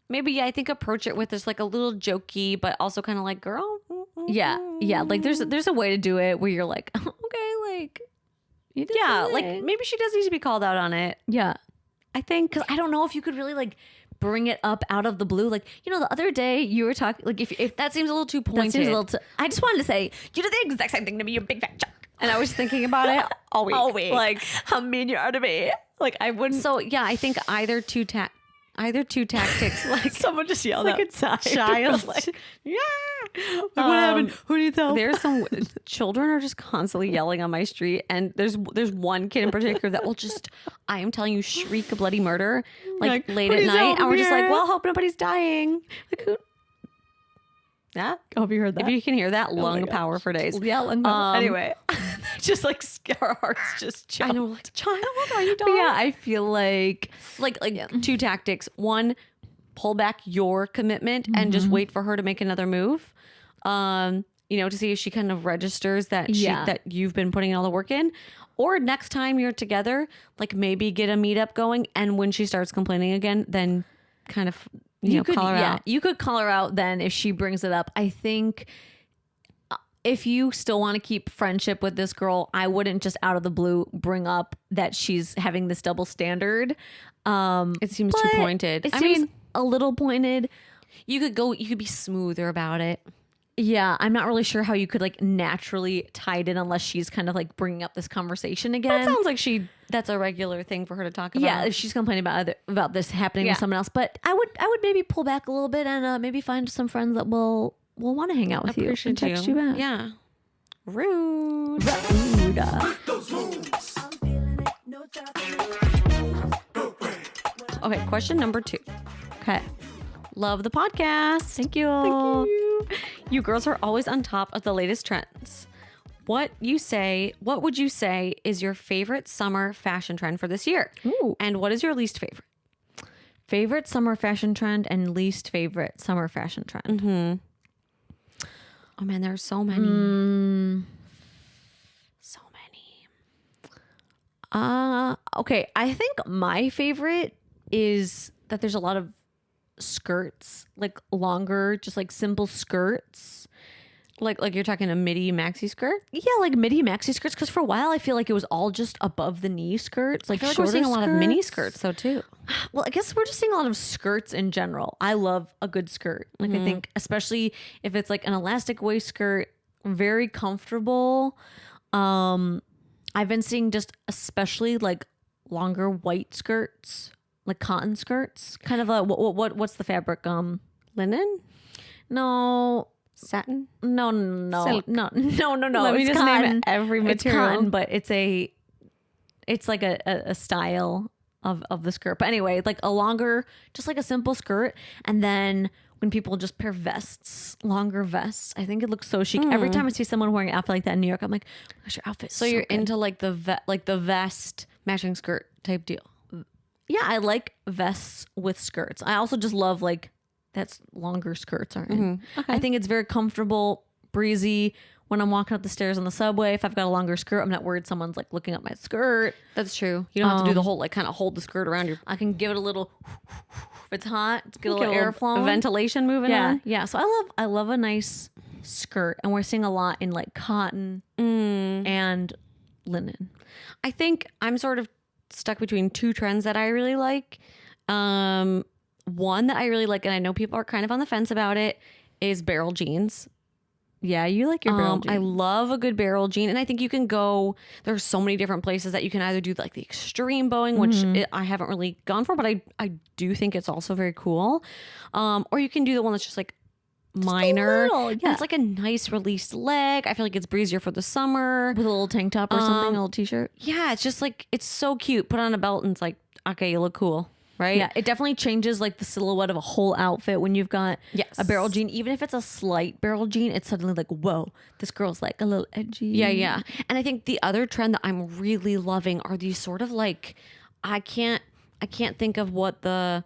Maybe, I think approach it with this like a little jokey, but also kind of like, girl. Yeah. Like there's a way to do it where you're like, okay, like, you did something. Like maybe she does need to be called out on it. Yeah. I think, because I don't know if you could really like bring it up out of the blue. Like, the other day you were talking, like, if that seems a little too pointed. I just wanted to say, you did the exact same thing to me, you big fat chunk. And I was thinking about it all week. Like, how mean you are to me. Like, I wouldn't. So yeah, I think either two tactics. Like, someone just yelled like outside. A child. Like, yeah. Like, what happened? Who needs help? There's some children are just constantly yelling on my street, and there's one kid in particular that will just, I am telling you, shriek a bloody murder like late at night, and we're just like, well, hope nobody's dying. Like, who? Yeah, I hope you heard that. If you can hear that, lung power for days. Yeah, lung power. Anyway, just like our hearts just jumped. I know, like, child, are you dying? Yeah, I feel like two tactics. One, pull back your commitment and just wait for her to make another move. To see if she kind of registers that that you've been putting all the work in. Or next time you're together, like maybe get a meetup going, and when she starts complaining again, then kind of call her out. You could call her out then if she brings it up. I think if you still want to keep friendship with this girl, I wouldn't just out of the blue bring up that she's having this double standard. It seems too pointed. I mean, a little pointed. You could be smoother about it. Yeah, I'm not really sure how you could like naturally tie it in unless she's kind of like bringing up this conversation again. That sounds like that's a regular thing for her to talk about. Yeah, if she's complaining about this happening with someone else. But I would maybe pull back a little bit and maybe find some friends that will want to hang out with you and text you back. Yeah. Rude. Okay, question number 2. Okay. Love the podcast. Thank you. Thank you. You girls are always on top of the latest trends. What would you say is your favorite summer fashion trend for this year? Ooh. And what is your least favorite? Favorite summer fashion trend and least favorite summer fashion trend. Mm-hmm. Oh man, there are so many. So many. Okay. I think my favorite is that there's a lot of skirts, like longer, just like simple skirts. Like you're talking a midi maxi skirt? Yeah, like midi maxi skirts. Because for a while, I feel like it was all just above the knee skirts. Like, I feel like we're seeing a lot of mini skirts though too. Well, I guess we're just seeing a lot of skirts in general. I love a good skirt. Like I think, especially if it's like an elastic waist skirt, very comfortable. I've been seeing just especially like longer white skirts, like cotton skirts. Kind of a what's the fabric? Linen? No. Satin? No. Silk. No. Let me just name every material. It's cotton, but it's like a style of the skirt. But anyway, like a longer, just like a simple skirt. And then when people just pair vests, longer vests, I think it looks so chic. Every time I see someone wearing an outfit like that in New York, I'm like, oh my gosh, your outfit. So you're into like the vest matching skirt type deal. Yeah, I like vests with skirts. I also just love like that's longer skirts aren't. Okay. I think it's very comfortable, breezy. When I'm walking up the stairs on the subway, if I've got a longer skirt, I'm not worried someone's like looking up my skirt. That's true. You don't have to do the whole like kind of hold the skirt around your. I can give it a little. If it's hot, get a little airflow, ventilation moving on. Yeah. So I love a nice skirt, and we're seeing a lot in like cotton and linen. I think I'm sort of stuck between two trends that I really like. One that I really like, and I know people are kind of on the fence about it, is barrel jeans. Yeah, you like your barrel jeans. I love a good barrel jean, and I think you can go. There's so many different places that you can either do like the extreme bowing, which I haven't really gone for, but I do think it's also very cool. Or you can do the one that's just like minor. little, And yeah. it's like a nice released leg. I feel like it's breezier for the summer. With a little tank top or something, a little t-shirt. Yeah, it's just like, it's so cute. Put on a belt and it's like, okay, you look cool, right? Yeah, it definitely changes like the silhouette of a whole outfit when you've got Yes. a barrel jean. Even if it's a slight barrel jean, it's suddenly like, whoa, this girl's like a little edgy. Yeah. And I think the other trend that I'm really loving are these sort of like, I can't think of what the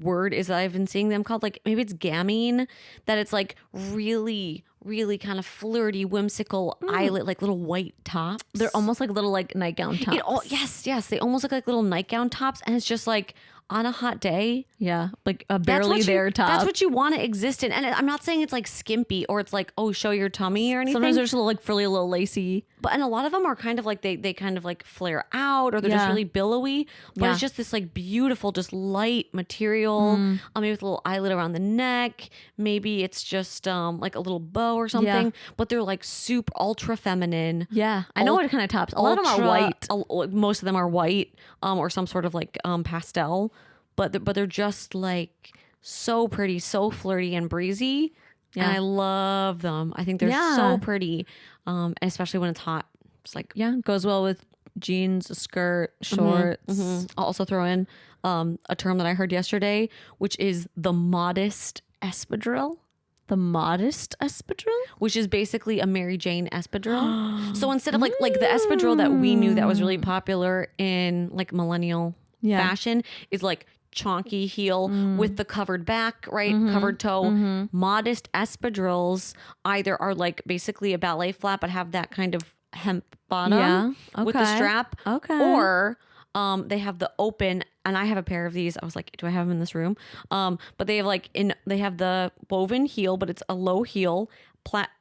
word is that I've been seeing them called. Like maybe it's gamine, that it's like really, really kind of flirty, whimsical eyelet, like little white tops. They're almost like little like nightgown tops. Yes. They almost look like little nightgown tops. And it's just like on a hot day, Yeah, like a barely there top. That's what you want to exist in. And I'm not saying it's like skimpy or it's like, oh, show your tummy or anything. Sometimes they're just a little like frilly, a little lacy. But and a lot of them are kind of like they kind of like flare out or they're just Yeah. really billowy. But Yeah. it's just this like beautiful, just light material. Maybe with a little eyelet around the neck. Maybe it's just like a little bow or something. But they're like super ultra feminine. Yeah, I know what kind of tops. A lot of them are white. Most of them are white, or some sort of like pastel. But they're just like so pretty, so flirty and breezy. Yeah. And I love them. I think they're Yeah. so pretty, and especially when it's hot. It's like Yeah, goes well with jeans, a skirt, shorts. I'll also throw in a term that I heard yesterday, which is the modest espadrille. The modest espadrille. Which is basically a Mary Jane espadrille. So instead of like the espadrille that we knew that was really popular in like millennial fashion is like chonky heel with the covered back, right? Covered toe. Modest espadrilles either are like basically a ballet flat but have that kind of hemp bottom with the okay. strap. Okay. Or they have the open, and I have a pair of these. I was like, do I have them in this room? But they have they have the woven heel, but it's a low heel,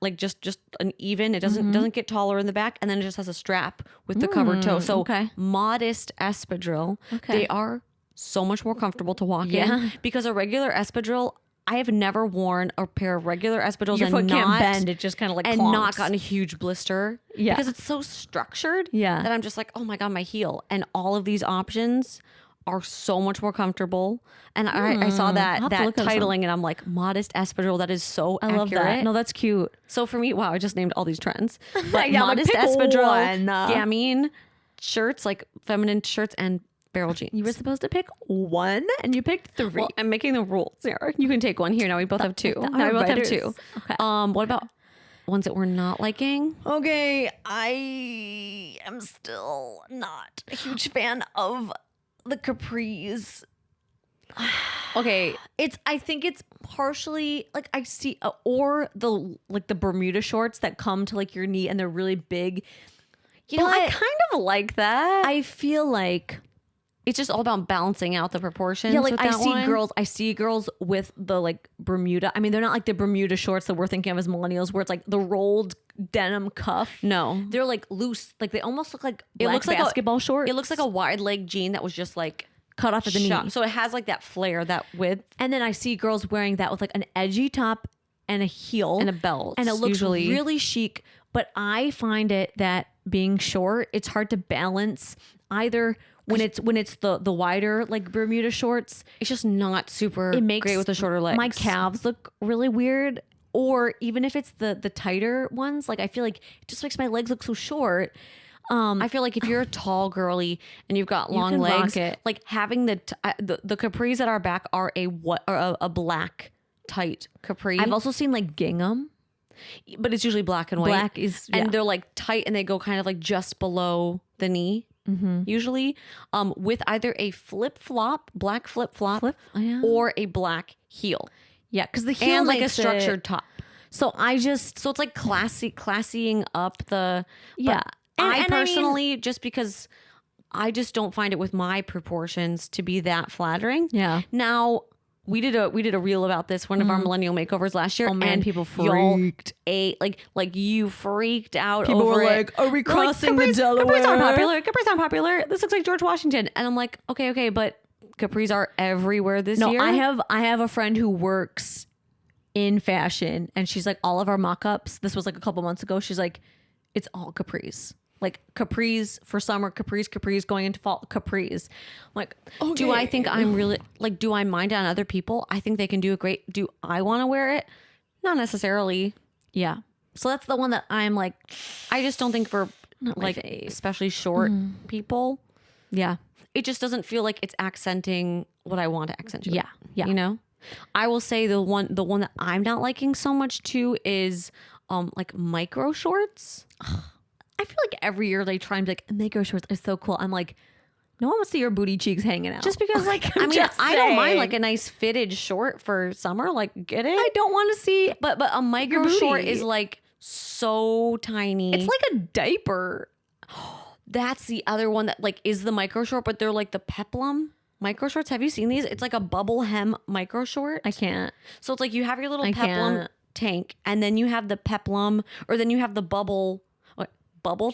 like just an even. It doesn't get taller in the back, and then it just has a strap with the covered toe. So modest espadrille. Okay. They are so much more comfortable to walk Yeah. in because a regular espadrille. I have never worn a pair of regular espadrilles Your and foot not can't bend. It just kind of like and clonks. not gotten a huge blister. Yeah. Because it's so structured. Yeah. That I'm just like, oh my God, my heel. And all of these options are so much more comfortable. And I saw that I'll have to look at some. titling and I'm like, modest espadrille. That is so I accurate. love that. No, that's cute. So for me, wow, I just named all these trends. But Yeah, I'm like, modest pick espadrille, one. gamine shirts, like feminine shirts and barrel jeans. You were supposed to pick one, and you picked three. Well, I'm making the rules, Sarah. You can take one here. Now we both have two. the Now we both have writers. two. Okay. What about ones that we're not liking? Okay, I am still not a huge fan of the capris. Okay, I think it's partially like I see or the Bermuda shorts that come to like your knee and they're really big. you know, I But kind of like that. I feel like It's just all about balancing out the proportions. yeah, like with I that see one. I see girls with the like Bermuda. I mean, they're not like the Bermuda shorts that we're thinking of as millennials, where it's like the rolled denim cuff. No, They're like loose, like they almost look like it black looks like basketball shorts. It looks like a wide leg jean that was just like cut off at the shot. knee. So it has like that flare, that width, And then I see girls wearing that with like an edgy top and a heel and a belt, and it looks usually. really chic. But I find it that being short, it's hard to balance either when it's the wider like Bermuda shorts. It's just not super It makes great with the shorter legs. my calves look really weird. Or even if it's the tighter ones, like I feel like it just makes my legs look so short. I feel like if you're a tall girly and you've got long can rock legs, it. like having the capris at our back are a black tight capri. I've also seen like gingham. but it's usually black and white. Black is yeah. and they're like tight and they go kind of like just below the knee. Usually, with either a black flip flop, Oh, yeah. or a black heel, Yeah, because the heel and like a makes structured it, top. So I just So it's like classying up the. yeah. But I mean, personally, just because I just don't find it with my proportions to be that flattering. Yeah. Now we did a reel about this, one of our millennial makeovers last year. Oh, man, and people y'all freaked. like you freaked out People over were it. like, "Are we They're like, crossing the Capris Delaware?" aren't popular. Capris aren't popular. This looks like George Washington. And I'm like, okay, but capris are everywhere this year. I have a friend who works in fashion, and she's like, all of our mock-ups, this was like a couple months ago, she's like, it's all capris. like capris for summer, capris going into fall, capris. I'm like, Do I think I'm really like, do I mind on other people? I think they can do it great. Do I want to wear it? Not necessarily. yeah. So that's the one that I'm like, I just don't think for my like, fave. especially short people, yeah, it just doesn't feel like it's accenting what I want to accentuate. yeah, yeah. You know, I will say the one that I'm not liking so much too is like micro shorts. I feel like every year they try and be like, micro shorts are so cool. I'm like, no one wants to see your booty cheeks hanging out. just because like I mean I don't mind like a nice fitted short for summer, like get it. I don't want to see, But a micro booty. short is like so tiny. it's like a diaper. That's the other one that like is the micro short, but they're like the peplum micro shorts. Have you seen these? It's like a bubble hem micro short. I can't. So it's like you have your little I peplum can't. tank, and then you have the peplum, or then you have the bubble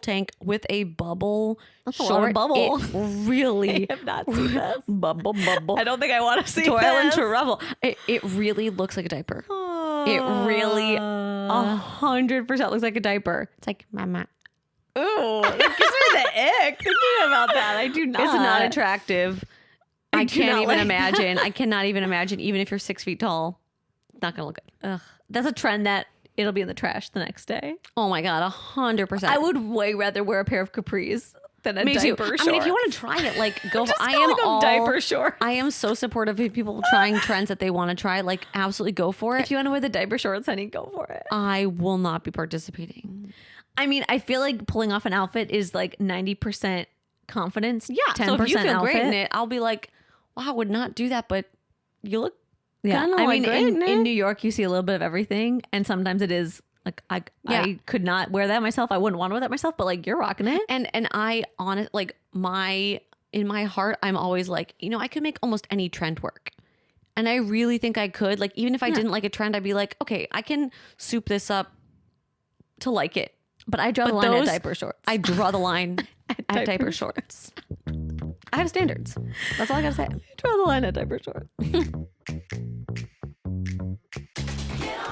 tank with a bubble That's a short. lot of bubble. It really have not seen this. bubble. I don't think I want to see Toil and this. trouble. It really looks like a diaper. It really 100% looks like a diaper. It's like mama. Ooh, it gives me the ick thinking about that. I do not. It's not attractive. I do can't not even like imagine. I cannot even imagine. Even if you're 6 feet tall, it's not gonna look good. Ugh, that's a trend that it'll be in the trash the next day. Oh my god, 100%. I would way rather wear a pair of capris than a Me too. diaper short. I mean, if you want to try it, like go. Just I calling am them all diaper shorts. I am so supportive of people trying trends that they want to try. Like, absolutely go for it. If you want to wear the diaper shorts, honey, go for it. I will not be participating. I mean, I feel like pulling off an outfit is like 90% confidence. Yeah, 10% so if you feel outfit. great in it, I'll be like, wow, I would not do that, but you look Yeah, kind of I like mean, great in New York, you see a little bit of everything, and sometimes it is like I could not wear that myself. I wouldn't want to wear that myself, but like you're rocking it. And I honest like in my heart, I'm always like, you know, I could make almost any trend work. And I really think I could. Like, even if I didn't like a trend, I'd be like, okay, I can soup this up to like it. But I draw the line at diaper shorts. I draw the line at diaper diaper shorts. I have standards. That's all I gotta say. draw the line at diaper shorts. Get on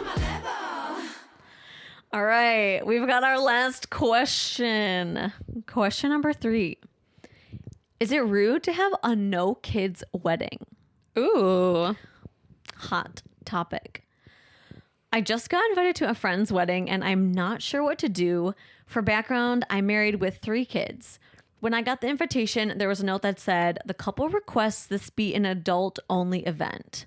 my level. All right, we've got our last question. Question number 3. Is it rude to have a no kids wedding? Ooh. Hot topic. I just got invited to a friend's wedding and I'm not sure what to do. For background, I'm married with 3 kids. When I got the invitation, there was a note that said, the couple requests this be an adult-only event.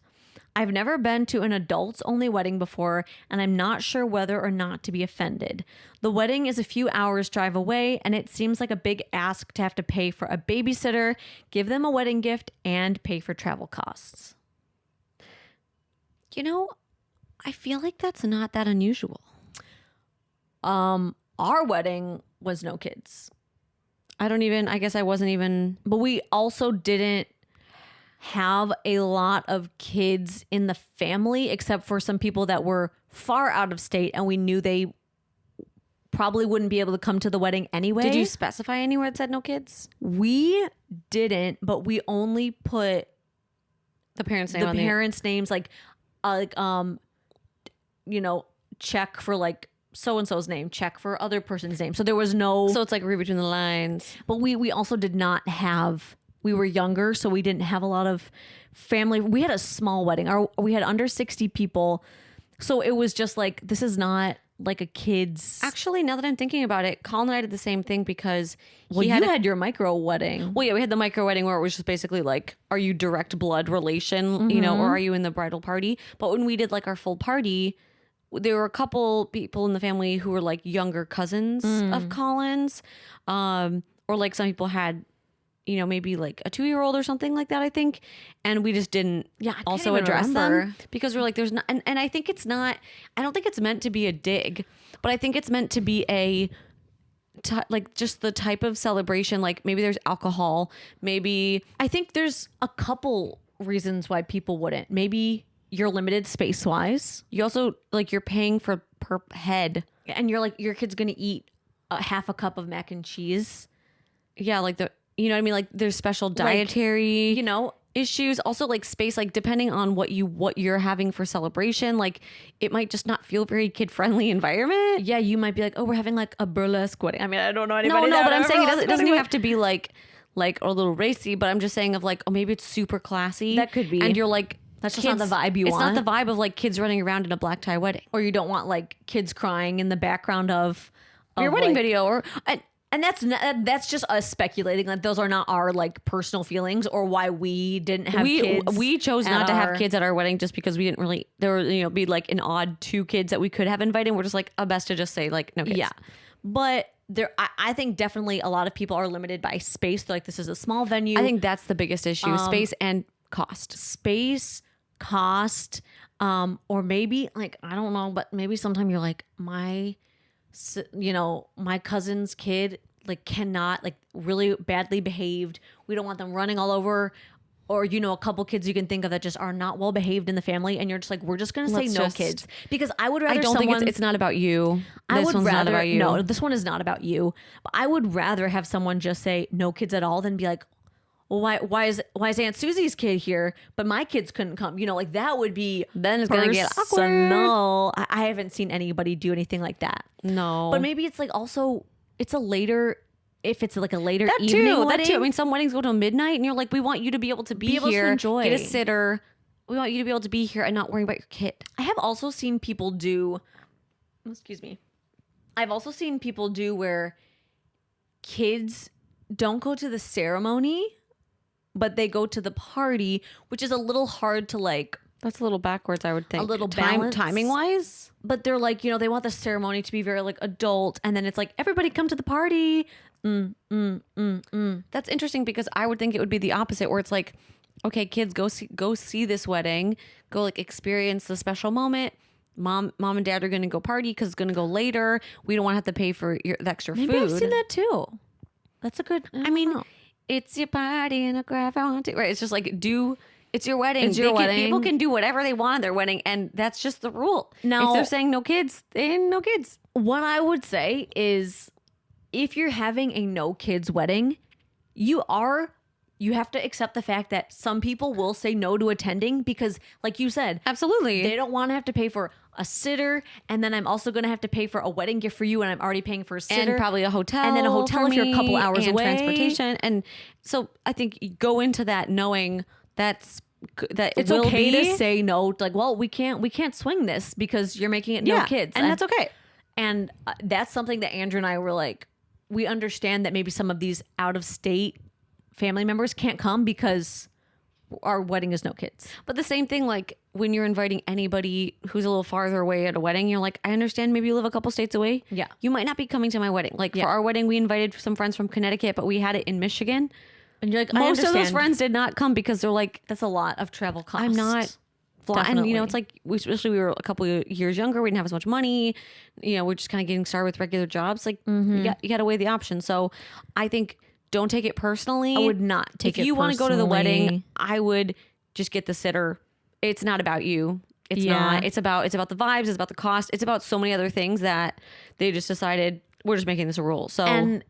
I've never been to an adults-only wedding before, and I'm not sure whether or not to be offended. The wedding is a few hours drive away, and it seems like a big ask to have to pay for a babysitter, give them a wedding gift, and pay for travel costs. You know, I feel like that's not that unusual. Our wedding was no kids. I guess I wasn't even. But we also didn't have a lot of kids in the family, except for some people that were far out of state, and we knew they probably wouldn't be able to come to the wedding anyway. Did you specify anywhere it said no kids? We didn't, but we only put The parents' name the on parents' names, check for like so and so's name, check for other person's name. So there was no. So it's like read between the lines. But we also did not have. We were younger, so we didn't have a lot of family. We had a small wedding. We had under 60 people, so it was just like, this is not like a kid's. Actually, now that I'm thinking about it, Colin and I did the same thing because you had your micro wedding. Well, yeah, we had the micro wedding where it was just basically like, are you direct blood relation, you know, or are you in the bridal party? But when we did like our full party, there were a couple people in the family who were like younger cousins of Colin's, or like some people had, you know, maybe like a 2-year-old or something like that, I think. And we just didn't also even address remember. them because we're like, there's not, and I think it's not, I don't think it's meant to be a dig, but I think it's meant to be like just the type of celebration. Like maybe there's alcohol, maybe I think there's a couple reasons why people wouldn't. Maybe you're limited space wise. you also like you're paying for per head. And you're like, your kid's going to eat half a cup of mac and cheese. Yeah. Like you know what I mean? Like there's special dietary, You know, issues. Also, like space, like depending on what you're having for celebration, like it might just not feel very kid friendly environment. Yeah, you might be like, oh, we're having like a burlesque wedding. I mean, I don't know anybody. No, but I'm saying it doesn't even have to be like a little racy. But I'm just saying of like, oh, maybe it's super classy. That could be. And you're like, that's just not the vibe you want. It's not the vibe of like kids running around in a black tie wedding, or you don't want like kids crying in the background of your wedding like, video, or. And that's just us speculating. Like those are not our like personal feelings or why we didn't have kids. We chose not to have kids at our wedding just because we didn't really. There were be like an odd 2 kids that we could have invited. We're just like best to just say like no kids. Yeah, but there I think definitely a lot of people are limited by space. They're like this is a small venue. I think that's the biggest issue: space and cost. Space, cost, or maybe like I don't know, but maybe sometime you're like my cousin's kid like cannot like really badly behaved. We don't want them running all over, or a couple kids you can think of that just are not well behaved in the family, and you're just like we're just gonna say no kids because I would rather. I don't think it's not about you. I would rather not about you. No, this one is not about you. But I would rather have someone just say no kids at all than be like, well, why is Aunt Susie's kid here, but my kids couldn't come? Like that would be then it's gonna get awkward. No, I haven't seen anybody do anything like that. No, but maybe it's like also it's a later. If it's like a later that evening too, wedding. that too. I mean, some weddings go till midnight, and you're like, we want you to be able to be able here, to enjoy, get a sitter. We want you to be able to be here and not worry about your kid. I have also seen people do. Excuse me. I've also seen people do where kids don't go to the ceremony, but they go to the party, which is a little hard to like. That's a little backwards, I would think. A little timing wise. But they're like, they want the ceremony to be very like adult. And then it's like, everybody come to the party. That's interesting because I would think it would be the opposite where it's like, okay, kids go see this wedding, go like experience the special moment. Mom and dad are going to go party because it's going to go later. We don't want to have to pay for the extra food. Maybe I've seen that too. That's a good, I mean, it's your party and a graph I want to, right? It's just like it's your wedding. It's your wedding. People can do whatever they want at their wedding, and that's just the rule. Now, if they're saying no kids, then no kids. What I would say is, if you're having a no kids wedding, you have to accept the fact that some people will say no to attending because, like you said, absolutely, they don't want to have to pay for a sitter, and then I'm also going to have to pay for a wedding gift for you, and I'm already paying for a sitter, and probably a hotel, and then a hotel if you're a couple hours and away, transportation, and so I think you go into that knowing that it's okay to say no. Like, well, we can't swing this because you're making it no kids, and that's okay. And that's something that Andrew and I were like, we understand that maybe some of these out of state family members can't come because our wedding is no kids. But the same thing, like when you're inviting anybody who's a little farther away at a wedding, you're like, I understand maybe you live a couple states away. Yeah. You might not be coming to my wedding. Like for our wedding, we invited some friends from Connecticut, but we had it in Michigan. And you're like, most of those friends did not come because they're like, that's a lot of travel costs. I'm not flying. And it's like, especially we were a couple of years younger. We didn't have as much money. We're just kind of getting started with regular jobs. Like you got to weigh the options. So I think don't take it personally. I would not take it personally. If you want to go to the wedding, I would just get the sitter. It's not about you. It's not. It's about the vibes. It's about the cost. It's about so many other things that they just decided we're just making this a rule. So and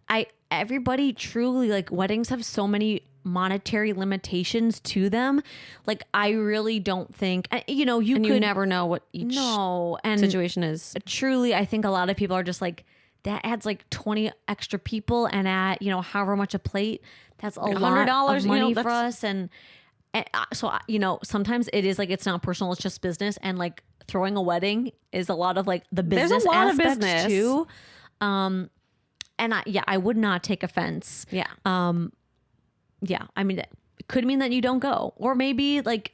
everybody truly like weddings have so many monetary limitations to them. Like I really don't think you never know what each situation is. Truly, I think a lot of people are just like that adds like 20 extra people and at however much a plate, that's $100 of money for us and so sometimes it is like it's not personal, it's just business, and like throwing a wedding is a lot of like the business. There's a lot of aspects business too. And I would not take offense. Yeah. I mean, it could mean that you don't go, or maybe like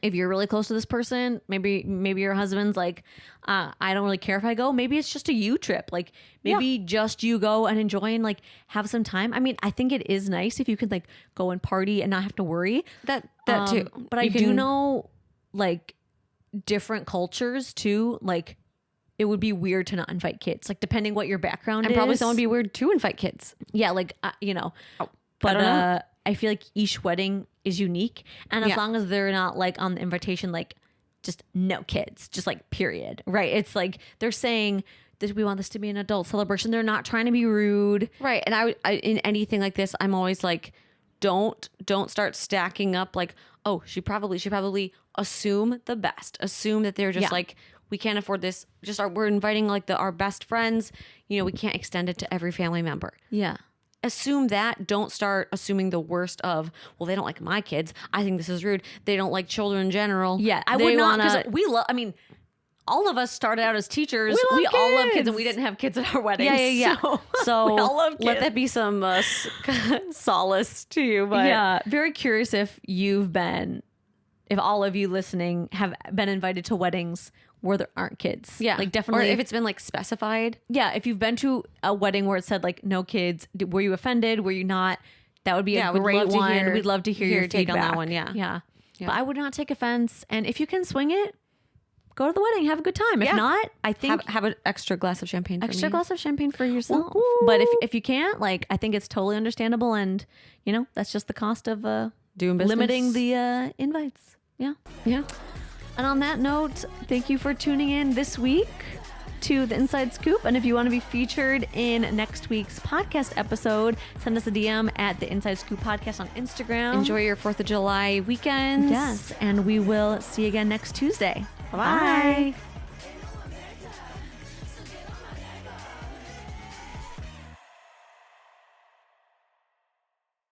if you're really close to this person, maybe your husband's like, I don't really care if I go. Maybe it's just a you trip. Like maybe just you go and enjoy and like have some time. I mean, I think it is nice if you could like go and party and not have to worry. That too. But I do know like different cultures too. Like it would be weird to not invite kids. Like depending what your background and is. Probably someone would be weird to invite kids. Yeah, like but I feel like each wedding is unique, and as long as they're not like on the invitation like just no kids, just like period, right? It's like they're saying that we want this to be an adult celebration. They're not trying to be rude, right? And I in anything like this, I'm always like, don't start stacking up like, oh, she probably assume the best. Assume that they're just like, we can't afford this. We're inviting like our best friends. You know, we can't extend it to every family member. Yeah. Assume that. Don't start assuming the worst of, well, they don't like my kids. I think this is rude. They don't like children in general. Yeah. I would not, because we love, I mean, all of us started out as teachers. We all love kids, and we didn't have kids at our weddings. Yeah. So we all love kids. Let that be some solace to you. But yeah, very curious if all of you listening have been invited to weddings where there aren't kids. Yeah. Like definitely. Or if it's been like specified. Yeah. If you've been to a wedding where it said like no kids, were you offended? Were you not? That would be a great one. We'd love to hear your take feedback on that one. Yeah. But I would not take offense. And if you can swing it, go to the wedding, have a good time. If not, I think have an extra glass of champagne for me. glass of champagne for yourself. Ooh. But if you can't, like, I think it's totally understandable, and you know that's just the cost of doing business. Limiting the invites. Yeah. And on that note, thank you for tuning in this week to the Inside Scoop. And if you want to be featured in next week's podcast episode, send us a DM at the Inside Scoop Podcast on Instagram. Enjoy your 4th of July weekend. Yes. And we will see you again next Tuesday. Bye.